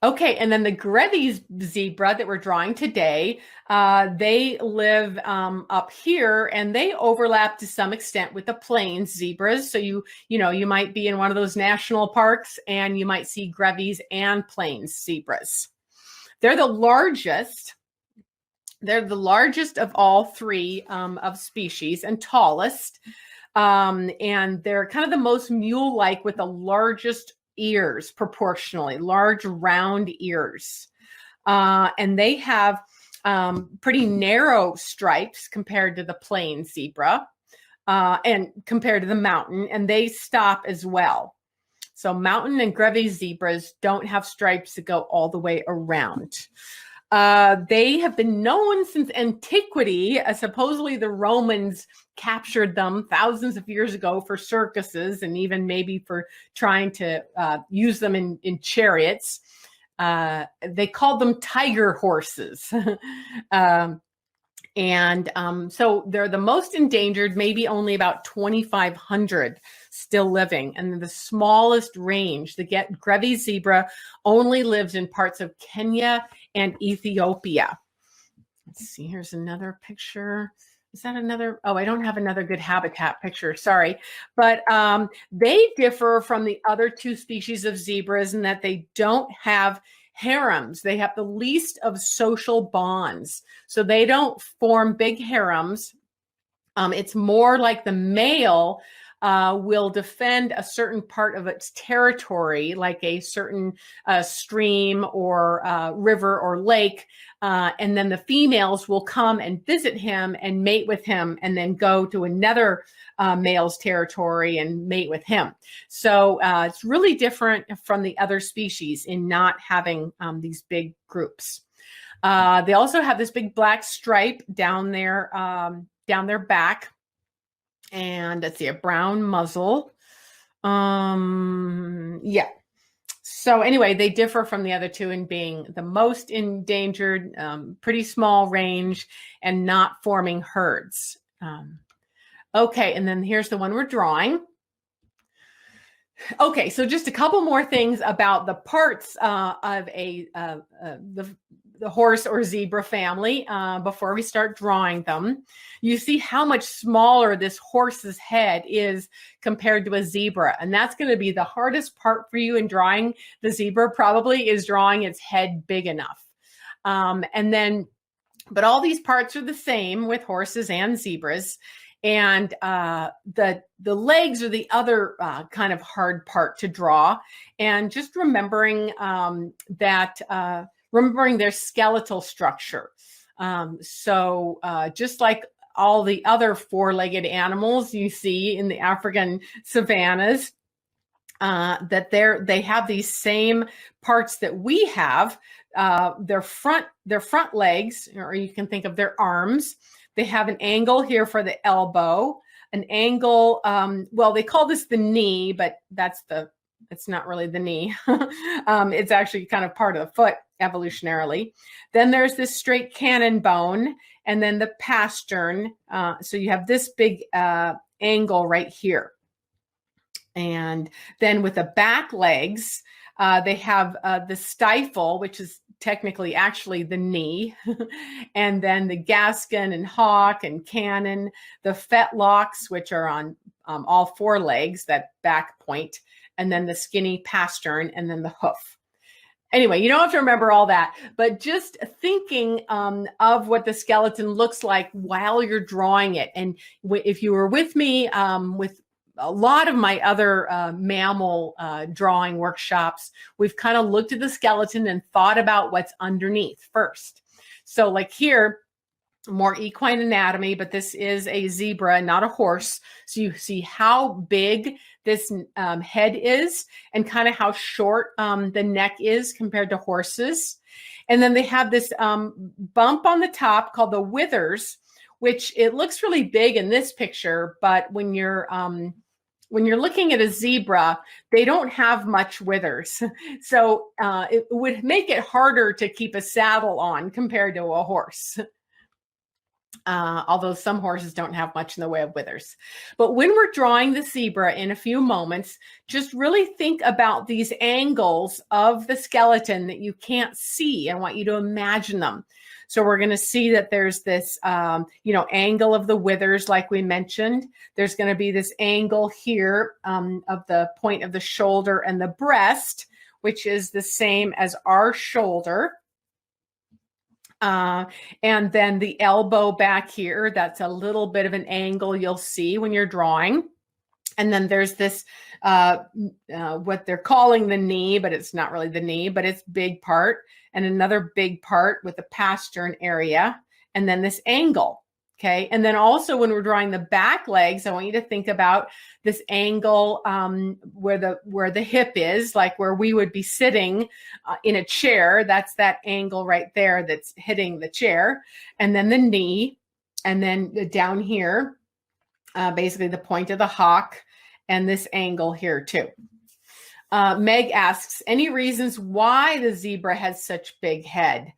Okay, and then the Grevy zebra that we're drawing today, they live up here, and they overlap to some extent with the plains zebras. So you might be in one of those national parks, and you might see Grevies and plains zebras. They're the largest. They're the largest of all three of species and tallest. And they're kind of the most mule-like with the largest ears proportionally, large round ears. And they have pretty narrow stripes compared to the plain zebra and compared to the mountain, and they stop as well. So mountain and Grevy zebras don't have stripes that go all the way around. They have been known since antiquity. Supposedly the Romans captured them thousands of years ago for circuses and even maybe for trying to use them in chariots. They called them tiger horses. So they're the most endangered, maybe only about 2,500 still living. And the smallest range, the Grevy zebra, only lives in parts of Kenya and Ethiopia. Let's see, here's another picture. Is that another? Oh, I don't have another good habitat picture, sorry. But they differ from the other two species of zebras in that they don't have harems. They have the least of social bonds. So they don't form big harems. It's more like the male will defend a certain part of its territory, like a certain stream or river or lake. And then the females will come and visit him and mate with him and then go to another male's territory and mate with him. So it's really different from the other species in not having these big groups. They also have this big black stripe down their back. And let's see, a brown muzzle. Yeah. So anyway, they differ from the other two in being the most endangered, pretty small range, and not forming herds. Okay, and then here's the one we're drawing. Okay, so just a couple more things about the parts of the horse or zebra family before we start drawing them. You see how much smaller this horse's head is compared to a zebra, and that's going to be the hardest part for you in drawing the zebra, probably, is drawing its head big enough. But all these parts are the same with horses and zebras. And the legs are the other kind of hard part to draw. And just remembering remembering their skeletal structure. So just like all the other four-legged animals you see in the African savannas, that they have these same parts that we have. Their front legs, or you can think of their arms. They have an angle here for the elbow, an angle. Well, they call this the knee, but it's not really the knee. It's actually kind of part of the foot evolutionarily. Then there's this straight cannon bone, and then the pastern. So you have this big angle right here. And then with the back legs, they have the stifle, which is technically actually the knee, and then the gaskin and hock and cannon, the fetlocks, which are on all four legs, that back point, and then the skinny pastern, and then the hoof. Anyway, you don't have to remember all that, but just thinking of what the skeleton looks like while you're drawing it. And if you were with me with a lot of my other mammal drawing workshops, we've kind of looked at the skeleton and thought about what's underneath first. So like here, more equine anatomy, but this is a zebra, not a horse. So you see how big this head is and kind of how short the neck is compared to horses. And then they have this bump on the top called the withers, which it looks really big in this picture, but when you're looking at a zebra, they don't have much withers. So it would make it harder to keep a saddle on compared to a horse. although some horses don't have much in the way of withers. But when we're drawing the zebra in a few moments, just really think about these angles of the skeleton that you can't see. I want you to imagine them. So we're going to see that there's this, angle of the withers, like we mentioned. There's going to be this angle here of the point of the shoulder and the breast, which is the same as our shoulder. And then the elbow back here, that's a little bit of an angle you'll see when you're drawing. And then there's this, what they're calling the knee, but it's not really the knee, but it's big part, and another big part with the pastern area, and then this angle. Okay. And then also when we're drawing the back legs, I want you to think about this angle where the hip is, like where we would be sitting in a chair. That's that angle right there that's hitting the chair. And then the knee, and then down here, basically the point of the hock, and this angle here too. Meg asks, any reasons why the zebra has such big head?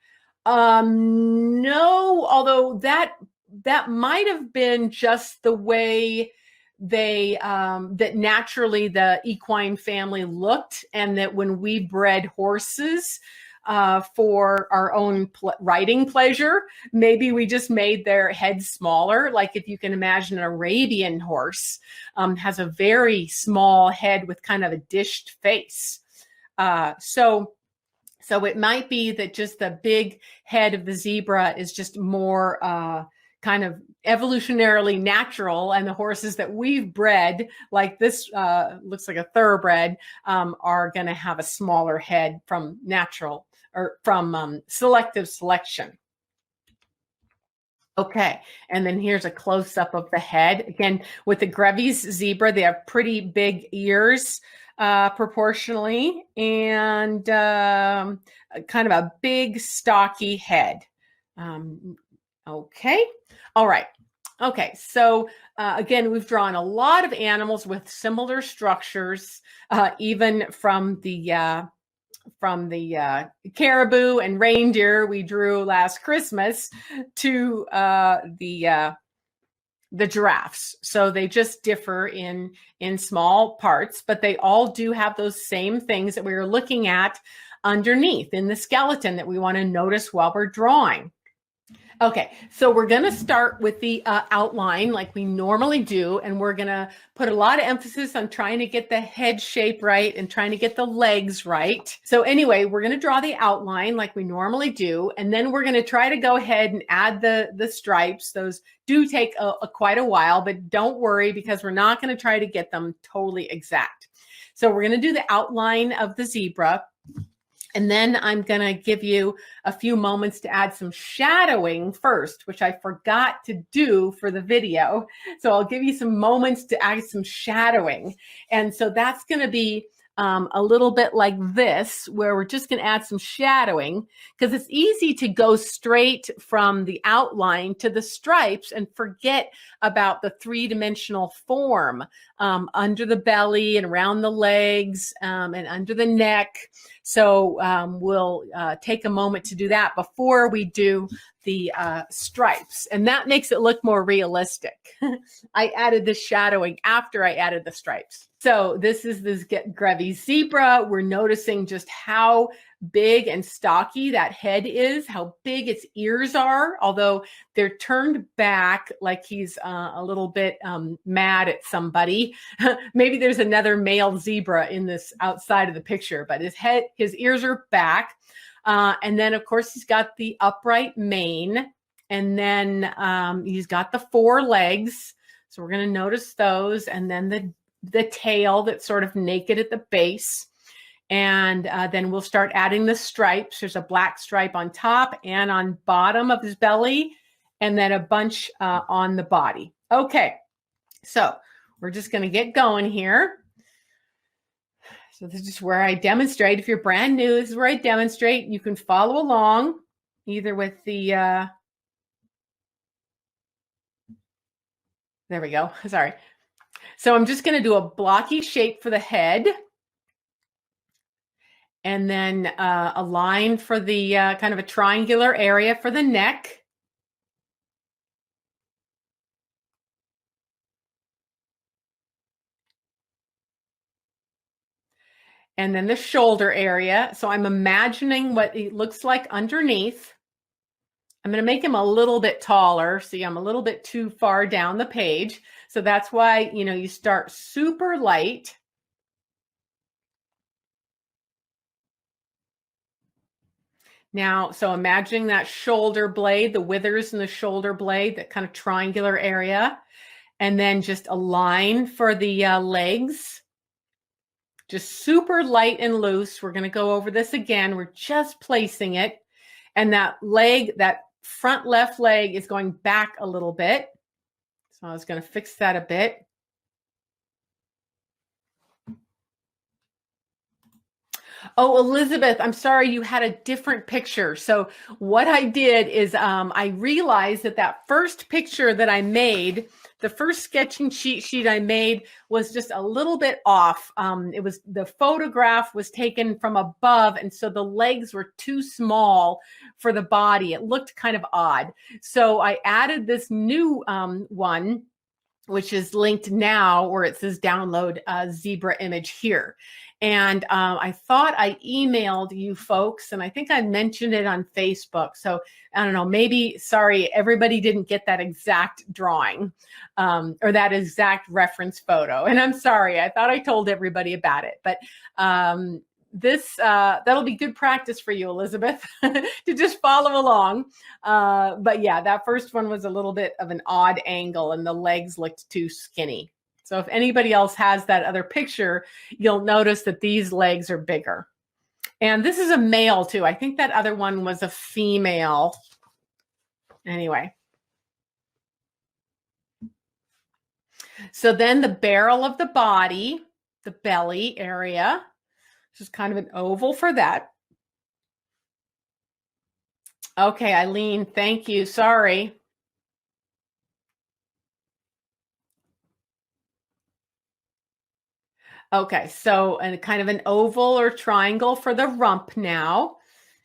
No, although that might have been just the way they that naturally the equine family looked, and that when we bred horses for our own riding pleasure, maybe we just made their heads smaller. Like if you can imagine, an Arabian horse has a very small head with kind of a dished face. So it might be that just the big head of the zebra is just more kind of evolutionarily natural, and the horses that we've bred, like this looks like a thoroughbred, are going to have a smaller head from natural or from selective selection. Okay, and then here's a close-up of the head. Again, with the Grevy's zebra, they have pretty big ears proportionally, and kind of a big stocky head. Okay, all right. Okay, so again, we've drawn a lot of animals with similar structures, even from the caribou and reindeer we drew last Christmas to the giraffes. So they just differ in small parts, but they all do have those same things that we were looking at underneath in the skeleton that we want to notice while we're drawing. Okay, so we're going to start with the outline like we normally do, and we're going to put a lot of emphasis on trying to get the head shape right and trying to get the legs right. So anyway, we're going to draw the outline like we normally do, and then we're going to try to go ahead and add the stripes. Those do take quite a while, but don't worry, because we're not going to try to get them totally exact. So we're going to do the outline of the zebra. And then I'm going to give you a few moments to add some shadowing first, which I forgot to do for the video. So I'll give you some moments to add some shadowing. And so that's going to be a little bit like this, where we're just going to add some shadowing, because it's easy to go straight from the outline to the stripes and forget about the three-dimensional form under the belly and around the legs and under the neck. So we'll take a moment to do that before we do the stripes, and that makes it look more realistic. I added the shadowing after I added the stripes. So this is this Grevy zebra. We're noticing just how big and stocky that head is, how big its ears are, although they're turned back like he's a little bit mad at somebody. Maybe there's another male zebra in this outside of the picture, but his ears are back. And then, of course, he's got the upright mane, and then he's got the four legs. So we're going to notice those, and then the tail that's sort of naked at the base. And then we'll start adding the stripes. There's a black stripe on top and on bottom of his belly, and then a bunch on the body. Okay, so we're just going to get going here. So this is where I demonstrate. If you're brand new, this is where I demonstrate. You can follow along either with the, there we go, sorry. So I'm just going to do a blocky shape for the head, and then a line for the kind of a triangular area for the neck. and then the shoulder area. So I'm imagining what it looks like underneath. I'm going to make him a little bit taller. See, I'm a little bit too far down the page. So that's why, you start super light. Now, so imagining that shoulder blade, the withers in the shoulder blade, that kind of triangular area, and then just a line for the legs. Just super light and loose. We're going to go over this again. We're just placing it. And that leg, that front left leg is going back a little bit. So I was going to fix that a bit. Oh, Elizabeth, I'm sorry you had a different picture. So what I did is I realized that first picture that I made, the first sketching sheet I made was just a little bit off. It was, the photograph was taken from above, and so the legs were too small for the body. It looked kind of odd. So I added this new one, which is linked now, where it says download a zebra image here. And I thought I emailed you folks, and I think I mentioned it on Facebook. So I don't know, maybe, sorry, everybody didn't get that exact drawing or that exact reference photo. And I'm sorry, I thought I told everybody about it. But this that'll be good practice for you, Elizabeth, to just follow along. But yeah, that first one was a little bit of an odd angle, and the legs looked too skinny. So if anybody else has that other picture, you'll notice that these legs are bigger. And this is a male too. I think that other one was a female. Anyway. So then the barrel of the body, the belly area, which is kind of an oval for that. Okay, Eileen, thank you. Sorry. Okay, so and kind of an oval or triangle for the rump now.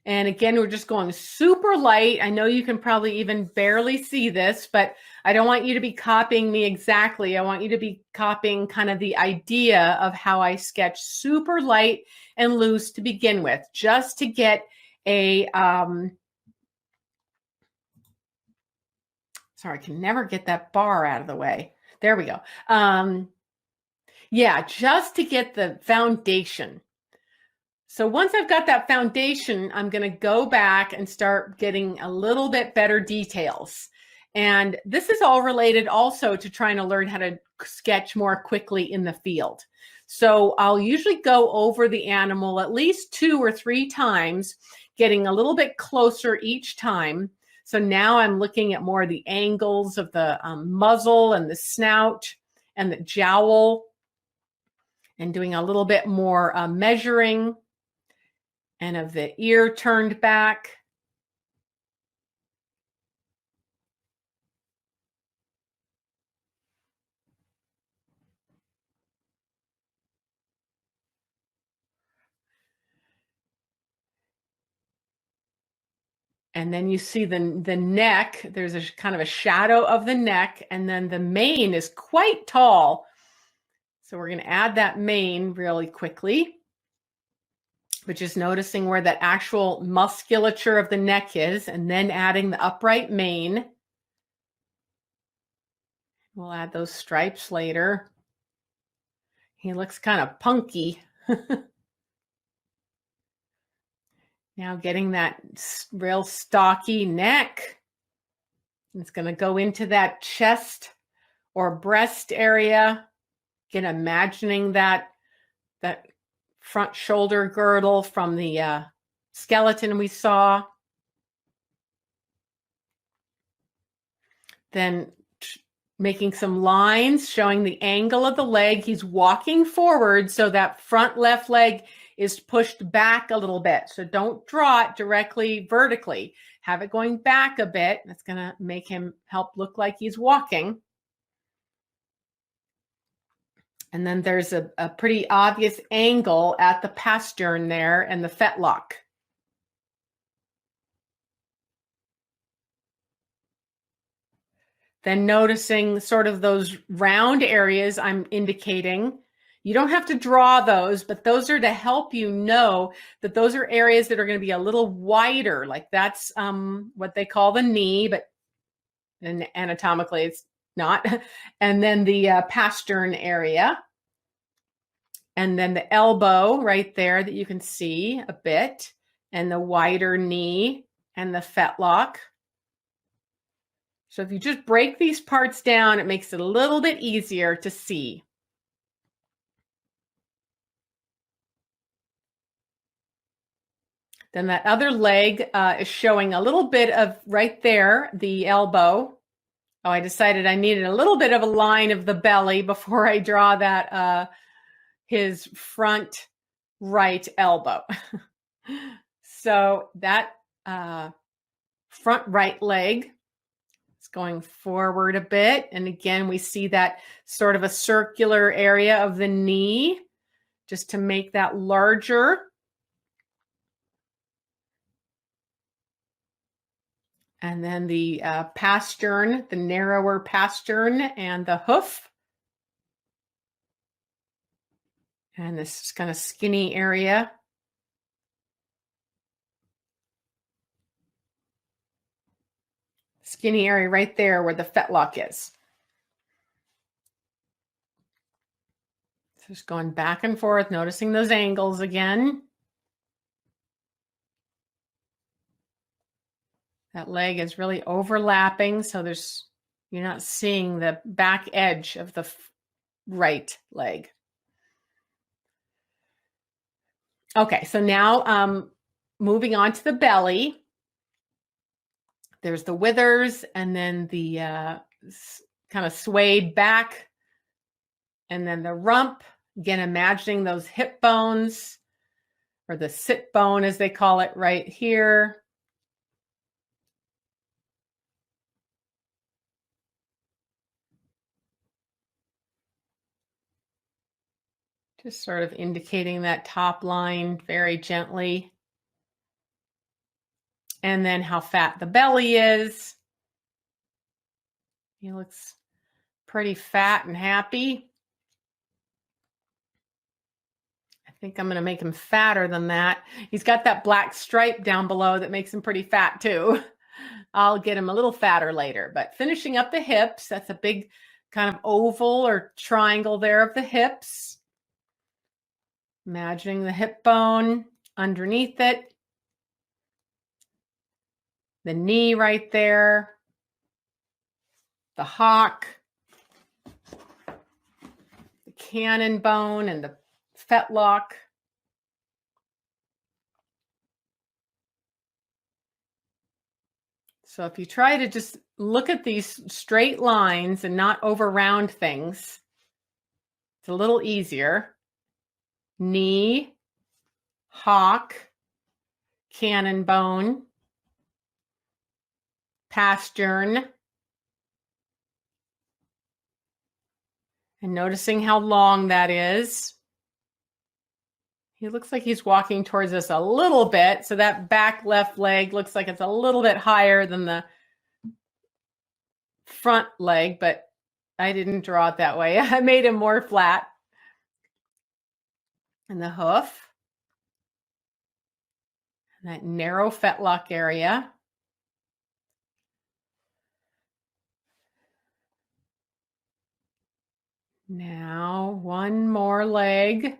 And again, we're just going super light. I know you can probably even barely see this, but I don't want you to be copying me exactly. I want you to be copying kind of the idea of how I sketch super light and loose to begin with, just to get a, sorry, I can never get that bar out of the way. There we go. Yeah, just to get the foundation. So once I've got that foundation, I'm going to go back and start getting a little bit better details. And this is all related also to trying to learn how to sketch more quickly in the field. So I'll usually go over the animal at least 2 or 3 times, getting a little bit closer each time. So now I'm looking at more of the angles of the muzzle and the snout and the jowl, and doing a little bit more measuring, and of the ear turned back. And then you see the neck, there's a kind of a shadow of the neck, and then the mane is quite tall. So we're going to add that mane really quickly, but just noticing where that actual musculature of the neck is, and then adding the upright mane. We'll add those stripes later. He looks kind of punky. Now getting that real stocky neck. It's going to go into that chest or breast area. Again, imagining that front shoulder girdle from the skeleton we saw. Then making some lines showing the angle of the leg. He's walking forward, so that front left leg is pushed back a little bit. So don't draw it directly vertically. Have it going back a bit. That's going to make him help look like he's walking. And then there's a pretty obvious angle at the pastern there and the fetlock. Then noticing sort of those round areas I'm indicating. You don't have to draw those, but those are to help you know that those are areas that are going to be a little wider. Like that's what they call the knee, but anatomically it's not. And then the pastern area. And then the elbow right there that you can see a bit, and the wider knee and the fetlock. So if you just break these parts down, it makes it a little bit easier to see. Then that other leg is showing a little bit of right there, the elbow. Oh, I decided I needed a little bit of a line of the belly before I draw that his front right elbow. So that front right leg is going forward a bit. And again, we see that sort of a circular area of the knee just to make that larger. And then the pastern, the narrower pastern and the hoof. And this kind of skinny area. Skinny area right there where the fetlock is. So just going back and forth, noticing those angles again. That leg is really overlapping, so you're not seeing the back edge of the right leg. Okay, so now moving on to the belly. There's the withers and then the kind of swayed back, and then the rump. Again, imagining those hip bones, or the sit bone as they call it right here. Just sort of indicating that top line very gently. And then how fat the belly is. He looks pretty fat and happy. I think I'm going to make him fatter than that. He's got that black stripe down below that makes him pretty fat too. I'll get him a little fatter later. But finishing up the hips, that's a big kind of oval or triangle there of the hips. Imagining the hip bone underneath it. The knee right there. The hock. The cannon bone and the fetlock. So if you try to just look at these straight lines and not over round things, it's a little easier. Knee, hock, cannon bone, pastern, and noticing how long that is. He looks like he's walking towards us a little bit, so that back left leg looks like it's a little bit higher than the front leg, but I didn't draw it that way. I made him more flat. And the hoof, and that narrow fetlock area. Now one more leg.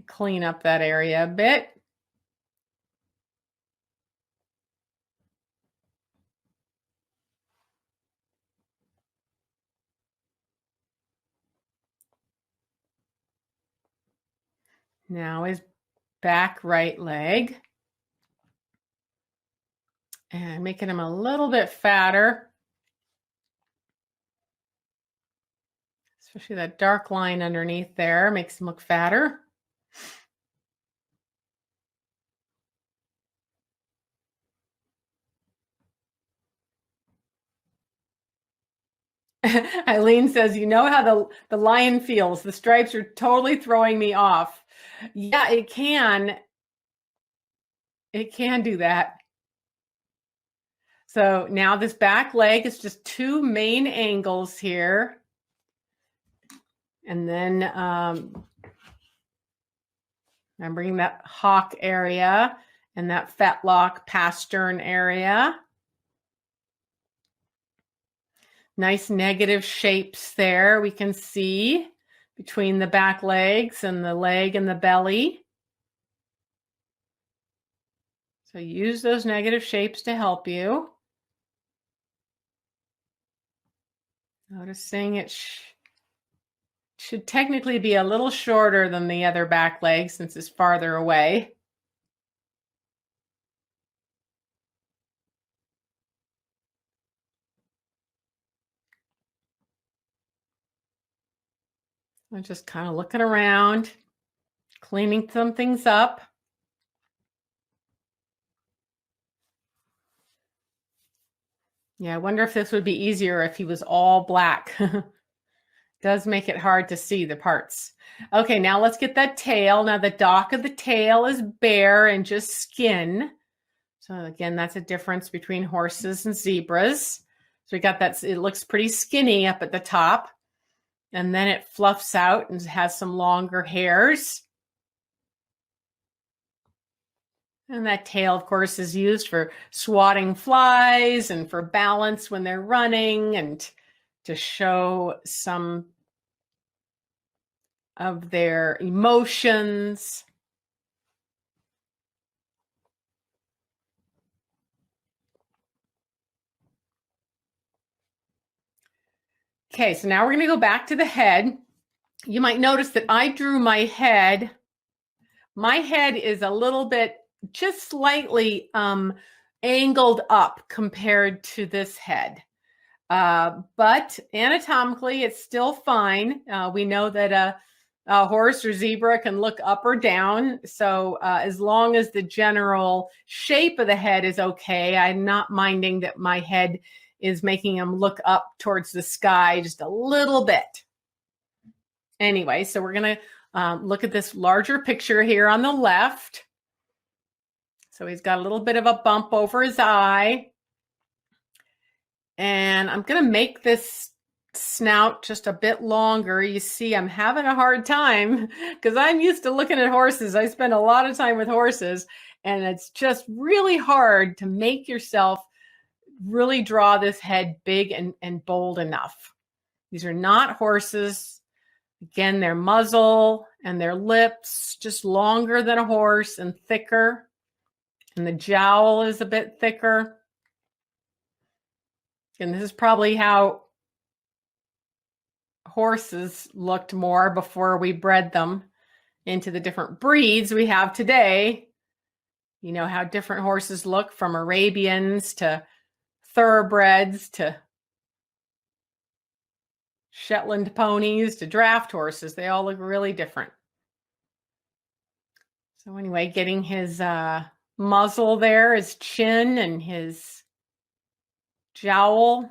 Clean up that area a bit. Now his back right leg. And making him a little bit fatter. Especially that dark line underneath there makes him look fatter. Eileen says, you know how the lion feels. The stripes are totally throwing me off. Yeah, it can. It can do that. So now this back leg is just two main angles here. And then I'm bringing that hock area and that fetlock pastern area. Nice negative shapes there we can see between the back legs and the leg and the belly. So use those negative shapes to help you. Noticing it should technically be a little shorter than the other back leg since it's farther away. I'm just kind of looking around, cleaning some things up. Yeah, I wonder if this would be easier if he was all black. Does make it hard to see the parts. Okay, now let's get that tail. Now the dock of the tail is bare and just skin. So again, that's a difference between horses and zebras. So we got that, it looks pretty skinny up at the top. And then it fluffs out and has some longer hairs. And that tail, of course, is used for swatting flies and for balance when they're running and to show some of their emotions. Okay, so now we're going to go back to the head. You might notice that I drew my head. My head is a little bit, just slightly angled up compared to this head. But anatomically, it's still fine. We know that a horse or zebra can look up or down. So as long as the general shape of the head is okay, I'm not minding that my head is making him look up towards the sky just a little bit. Anyway, so we're going to look at this larger picture here on the left. So he's got a little bit of a bump over his eye. And I'm going to make this snout just a bit longer. You see, I'm having a hard time because I'm used to looking at horses. I spend a lot of time with horses, and it's just really hard to make yourself really draw this head big and bold enough. These are not horses. Again, their muzzle and their lips just longer than a horse and thicker. And the jowl is a bit thicker. And this is probably how horses looked more before we bred them into the different breeds we have today. You know how different horses look, from Arabians to thoroughbreds to Shetland ponies to draft horses. They all look really different. So anyway, getting his muzzle there, his chin and his jowl.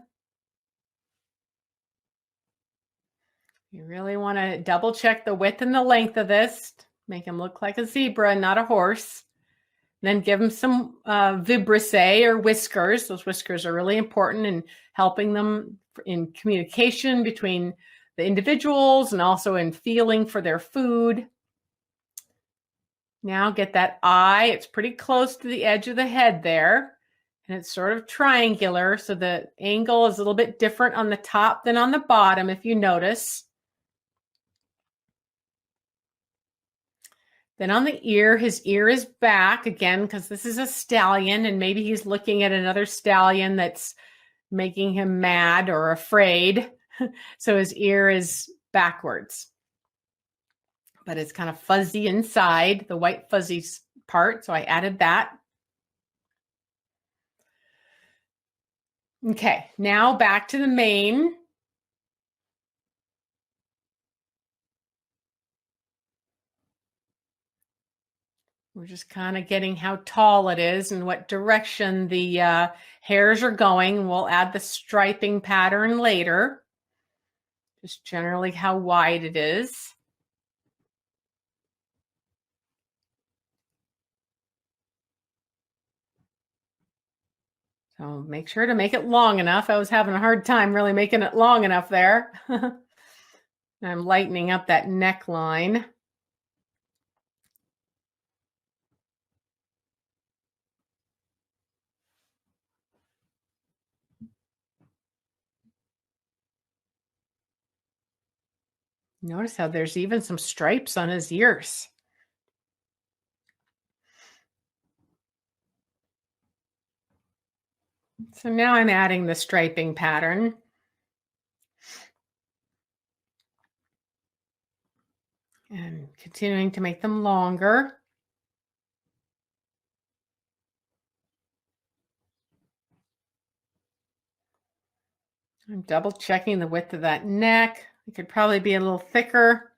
You really want to double check the width and the length of this. Make him look like a zebra, not a horse. Then give him some vibrissae or whiskers. Those whiskers are really important in helping them in communication between the individuals and also in feeling for their food. Now get that eye. It's pretty close to the edge of the head there. And it's sort of triangular. So the angle is a little bit different on the top than on the bottom, if you notice. Then on the ear, his ear is back again because this is a stallion and maybe he's looking at another stallion that's making him mad or afraid. So his ear is backwards. But it's kind of fuzzy inside, the white fuzzy part. So I added that. Okay, now back to the mane. We're just kind of getting how tall it is and what direction the hairs are going. We'll add the striping pattern later. Just generally how wide it is. So make sure to make it long enough. I was having a hard time really making it long enough there. I'm lightening up that neckline. Notice how there's even some stripes on his ears. So now I'm adding the striping pattern. And continuing to make them longer. I'm double checking the width of that neck. It could probably be a little thicker.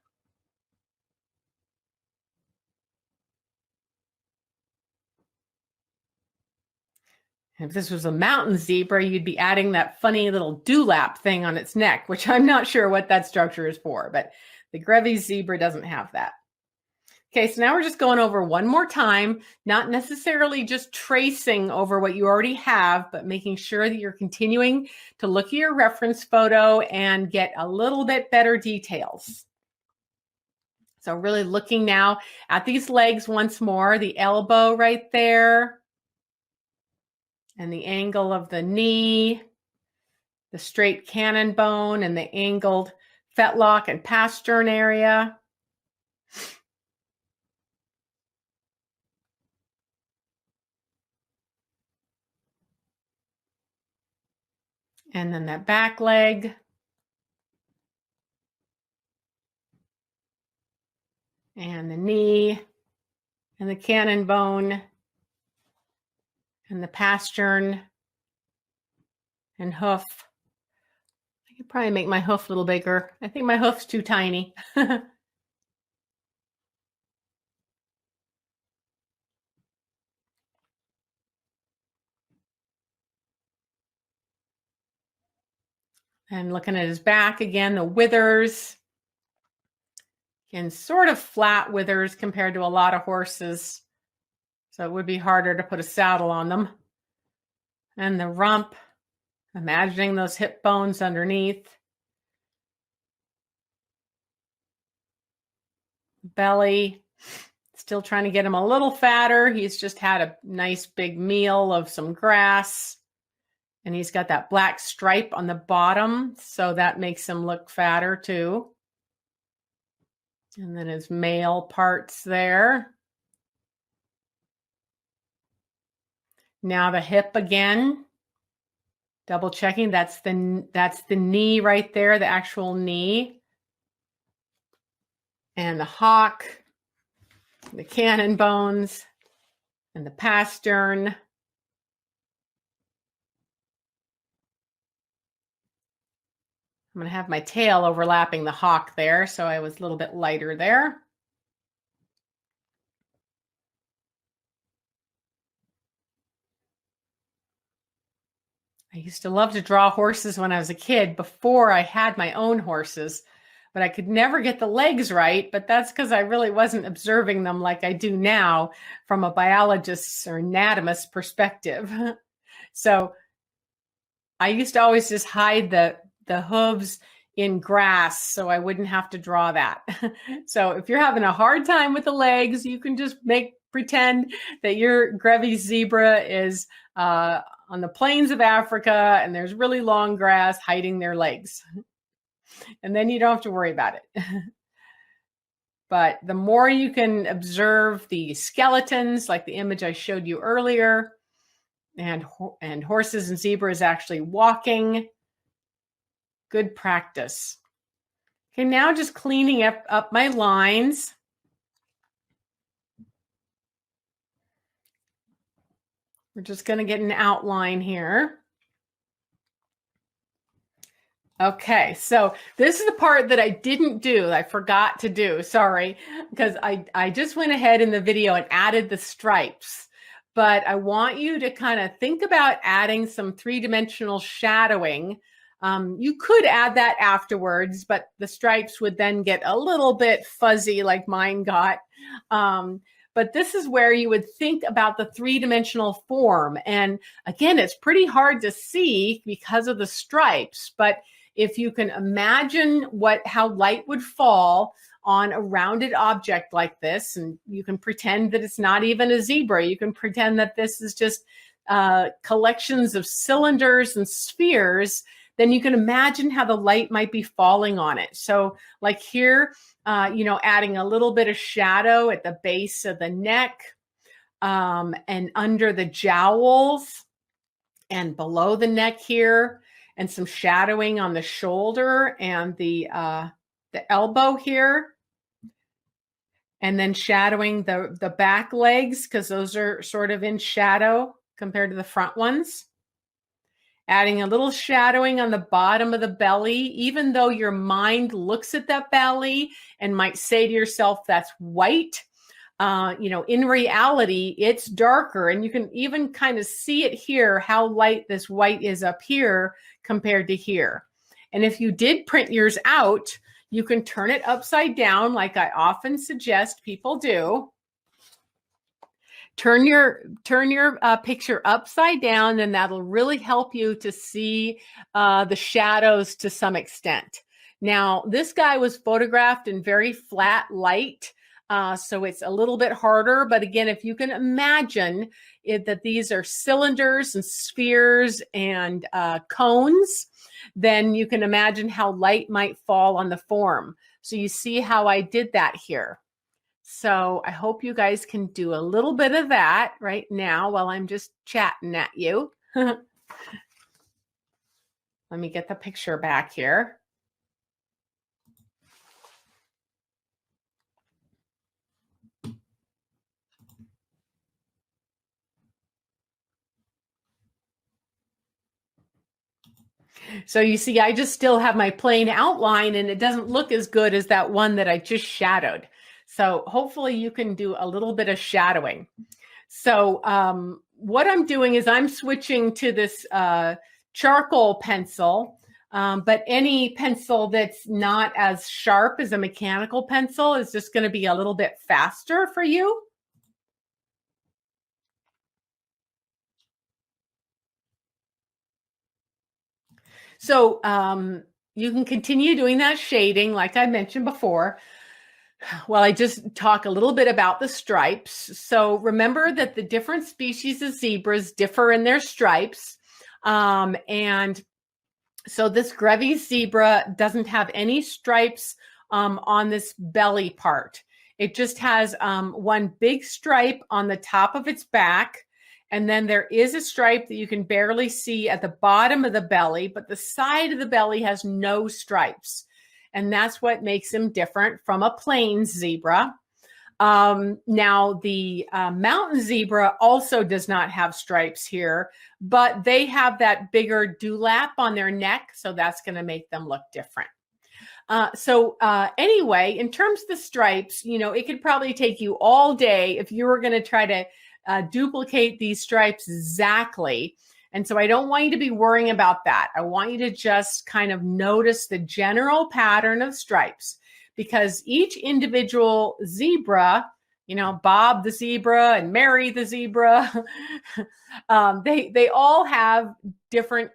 If this was a mountain zebra, you'd be adding that funny little dewlap thing on its neck, which I'm not sure what that structure is for, but the Grevy zebra doesn't have that. Okay, so now we're just going over one more time, not necessarily just tracing over what you already have, but making sure that you're continuing to look at your reference photo and get a little bit better details. So really looking now at these legs once more, the elbow right there, and the angle of the knee, the straight cannon bone, and the angled fetlock and pastern area. And then that back leg. And the knee, and the cannon bone, and the pastern, and hoof. I could probably make my hoof a little bigger. I think my hoof's too tiny. And looking at his back again, the withers. Again, sort of flat withers compared to a lot of horses. So it would be harder to put a saddle on them. And the rump, imagining those hip bones underneath. Belly, still trying to get him a little fatter. He's just had a nice big meal of some grass. And he's got that black stripe on the bottom, so that makes him look fatter too. And then his male parts there. Now the hip again. Double checking, that's the knee right there, the actual knee. And the hock, the cannon bones, and the pastern. I'm going to have my tail overlapping the hock there, so I was a little bit lighter there. I used to love to draw horses when I was a kid before I had my own horses, but I could never get the legs right, but that's because I really wasn't observing them like I do now from a biologist's or anatomist perspective. So I used to always just hide the hooves in grass so I wouldn't have to draw that. So if you're having a hard time with the legs, you can just pretend that your Grevy zebra is on the plains of Africa and there's really long grass hiding their legs. And then you don't have to worry about it. But the more you can observe the skeletons, like the image I showed you earlier, and horses and zebras actually walking, good practice. Okay, now just cleaning up my lines. We're just going to get an outline here. Okay, so this is the part that I didn't do. I forgot to do, sorry, because I just went ahead in the video and added the stripes. But I want you to kind of think about adding some three-dimensional shadowing. You could add that afterwards, but the stripes would then get a little bit fuzzy like mine got. but this is where you would think about the three-dimensional form. And again, it's pretty hard to see because of the stripes, but if you can imagine how light would fall on a rounded object like this, and you can pretend that it's not even a zebra, you can pretend that this is just collections of cylinders and spheres, then you can imagine how the light might be falling on it. So like here, adding a little bit of shadow at the base of the neck, and under the jowls and below the neck here, and some shadowing on the shoulder and the elbow here. And then shadowing the back legs, because those are sort of in shadow compared to the front ones. Adding a little shadowing on the bottom of the belly, even though your mind looks at that belly and might say to yourself, that's white. In reality, it's darker, and you can even kind of see it here, how light this white is up here compared to here. And if you did print yours out, you can turn it upside down, like I often suggest people do. Turn your picture upside down, and that'll really help you to see the shadows to some extent. Now, this guy was photographed in very flat light, so it's a little bit harder. But again, if you can imagine that these are cylinders and spheres and cones, then you can imagine how light might fall on the form. So you see how I did that here. So I hope you guys can do a little bit of that right now while I'm just chatting at you. Let me get the picture back here. So you see, I just still have my plain outline, and it doesn't look as good as that one that I just shadowed. So hopefully you can do a little bit of shadowing. So what I'm doing is I'm switching to this charcoal pencil, but any pencil that's not as sharp as a mechanical pencil is just going to be a little bit faster for you. So you can continue doing that shading like I mentioned before. Well, I just talk a little bit about the stripes. So remember that the different species of zebras differ in their stripes. And so this Grevy zebra doesn't have any stripes on this belly part. It just has one big stripe on the top of its back. And then there is a stripe that you can barely see at the bottom of the belly, but the side of the belly has no stripes. And that's what makes him different from a plains zebra. Now, the mountain zebra also does not have stripes here, but they have that bigger dewlap on their neck, so that's going to make them look different. Anyway, in terms of the stripes, it could probably take you all day if you were going to try to duplicate these stripes exactly. And so I don't want you to be worrying about that. I want you to just kind of notice the general pattern of stripes, because each individual zebra, Bob the zebra and Mary the zebra, they all have different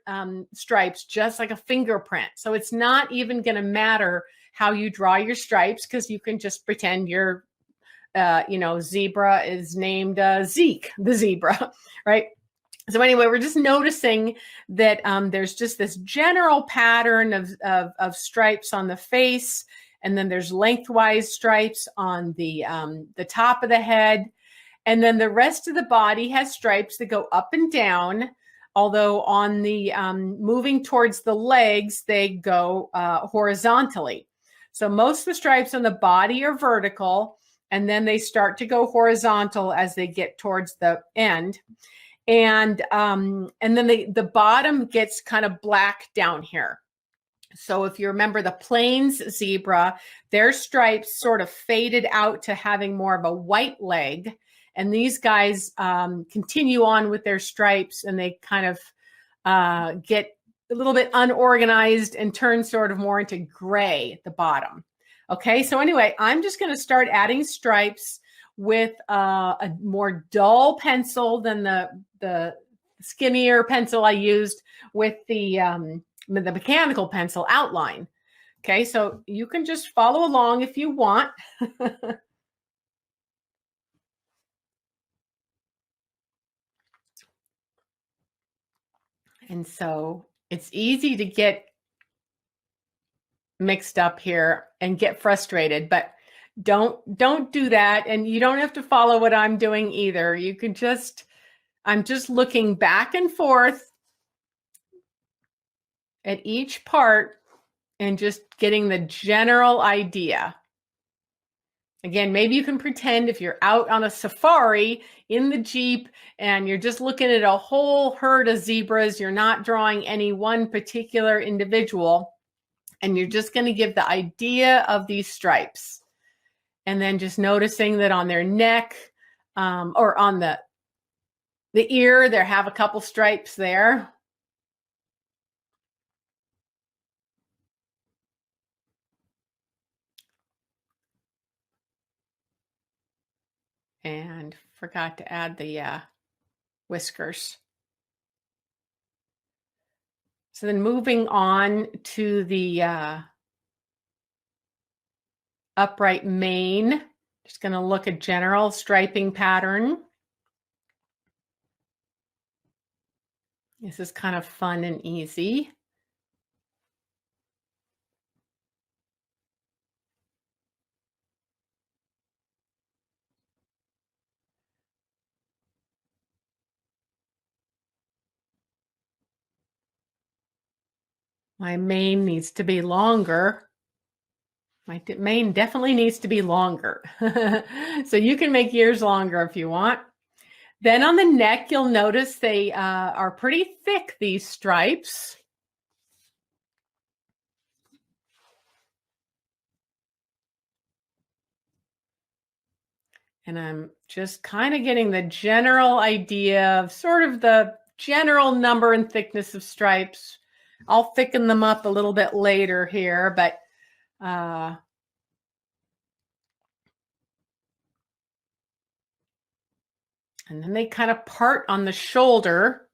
stripes, just like a fingerprint. So it's not even going to matter how you draw your stripes, because you can just pretend your zebra is named Zeke the zebra, right? So anyway, we're just noticing that there's just this general pattern of stripes on the face, and then there's lengthwise stripes on the top of the head, and then the rest of the body has stripes that go up and down. Although on the moving towards the legs, they go horizontally. So most of the stripes on the body are vertical, and then they start to go horizontal as they get towards the end. And then the bottom gets kind of black down here. So if you remember the plains zebra, their stripes sort of faded out to having more of a white leg. And these guys continue on with their stripes, and they kind of get a little bit unorganized and turn sort of more into gray at the bottom. Okay, so anyway, I'm just going to start adding stripes with a more dull pencil than the skinnier pencil I used with the mechanical pencil outline. Okay, so you can just follow along if you want. And so it's easy to get mixed up here and get frustrated, but don't do that. And you don't have to follow what I'm doing either. You can just, I'm just looking back and forth at each part and just getting the general idea. Again, maybe you can pretend if you're out on a safari in the Jeep and you're just looking at a whole herd of zebras, you're not drawing any one particular individual, and you're just going to give the idea of these stripes. And then just noticing that on their neck or on the ear, they have a couple stripes there. And forgot to add the whiskers. So then moving on to the upright mane, just going to look at general striping pattern. This is kind of fun and easy. My mane needs to be longer. My mane definitely needs to be longer. So you can make yours longer if you want. Then on the neck, you'll notice they are pretty thick, these stripes. And I'm just kind of getting the general idea of sort of the general number and thickness of stripes. I'll thicken them up a little bit later here, but and then they kind of part on the shoulder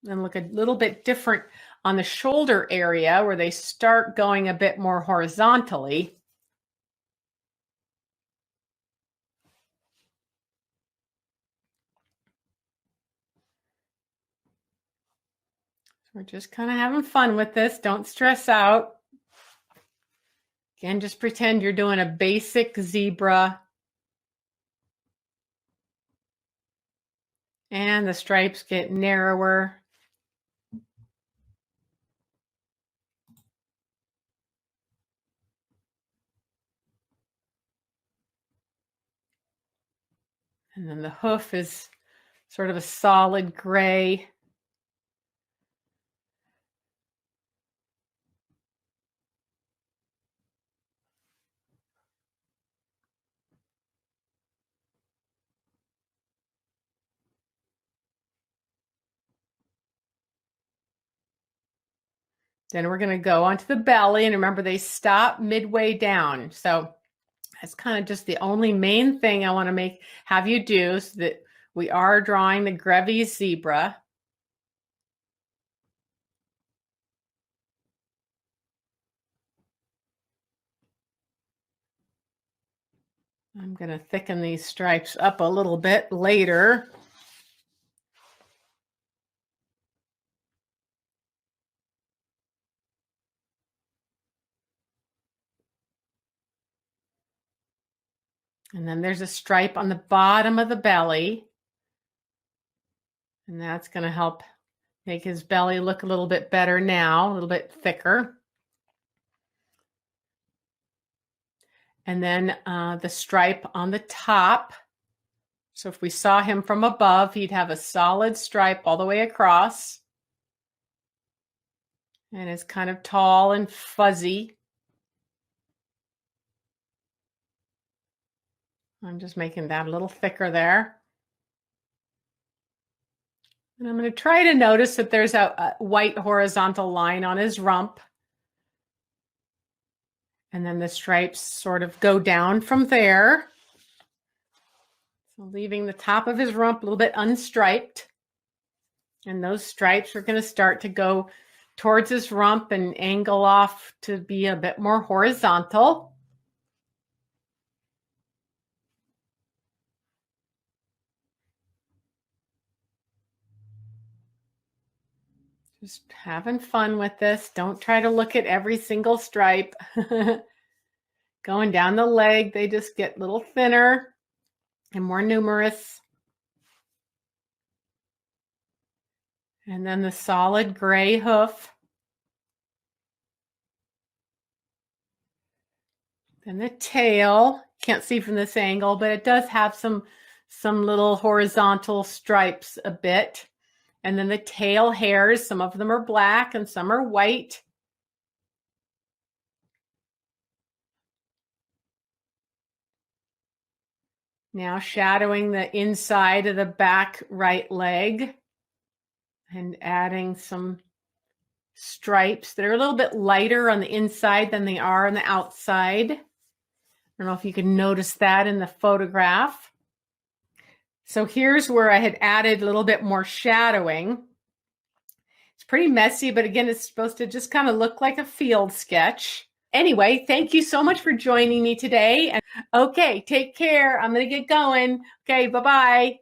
and look a little bit different on the shoulder area where they start going a bit more horizontally. We're just kind of having fun with this. Don't stress out. Again, just pretend you're doing a basic zebra. And the stripes get narrower. And then the hoof is sort of a solid gray. Then we're going to go onto the belly, and remember they stop midway down. So that's kind of just the only main thing I want to have you do, so that we are drawing the Grevy zebra. I'm going to thicken these stripes up a little bit later. And then there's a stripe on the bottom of the belly. And that's going to help make his belly look a little bit better now, a little bit thicker. And then the stripe on the top. So if we saw him from above, he'd have a solid stripe all the way across. And it's kind of tall and fuzzy. I'm just making that a little thicker there. And I'm going to try to notice that there's a white horizontal line on his rump. And then the stripes sort of go down from there. So leaving the top of his rump a little bit unstriped. And those stripes are going to start to go towards his rump and angle off to be a bit more horizontal. Just having fun with this. Don't try to look at every single stripe. Going down the leg, they just get a little thinner and more numerous. And then the solid gray hoof. Then the tail. Can't see from this angle, but it does have some little horizontal stripes a bit. And then the tail hairs, some of them are black and some are white. Now shadowing the inside of the back right leg and adding some stripes that are a little bit lighter on the inside than they are on the outside. I don't know if you can notice that in the photograph. So here's where I had added a little bit more shadowing. It's pretty messy, but again, it's supposed to just kind of look like a field sketch. Anyway, thank you so much for joining me today. And okay, take care. I'm going to get going. Okay, bye-bye.